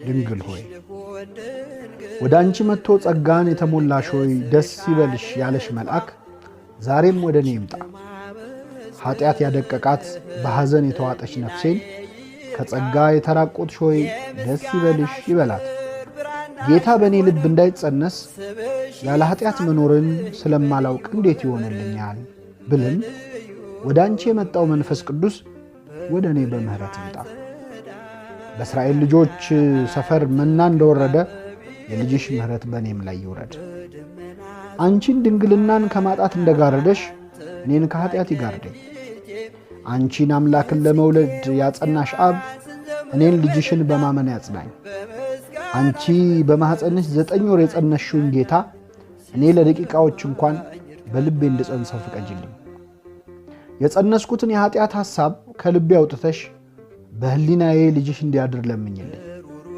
ድንግል ሆይ ወደ አንቺ መጥቶ ጸጋን የተሞላሽ ሆይ ደስ ይበልሽ ያለሽ መልአክ ዛሬም ወደ እኔ ይምጣ። ኃጢአት ያደቀቃት በሐዘን የተዋጠች ነፍሴን ከጸጋ የተራቆትሽ ሆይ ደስ ይበልሽ ይበላት። ጌታ በእኔ ልብ እንዳይጸነስ ያለ ኃጢአት መኖርን ስለማላውቅ እንዴት ይሆንልኛል ብልም ወደ አንቺ የመጣው መንፈስ ቅዱስ ወደ እኔ በምህረት ይምጣ። በእስራኤል ልጆች ሰፈር መና እንደወረደ የልጅሽ ምህረት በእኔም ላይ ይውረድ። አንቺን ድንግልናን ከማጣት እንደጋረደሽ እኔን ከኃጢአት ይጋርደኝ። አንቺን አምላክን ለመውለድ ያጸናሽ አብ እኔን ልጅሽን በማመን ያጽናኝ። አንቺ በማኅፀንሽ 9 ወር የጸነሽውን ጌታ እኔ ለደቂቃዎች እንኳን በልቤ እንድጸንሰው ፍቀጅልኝ። የጸነስኩትን የኃጢአት ሐሳብ ከልቤ አውጥተሽ በህሊናዬ ልጅሽ እንዲያድር ለምኝልኝ።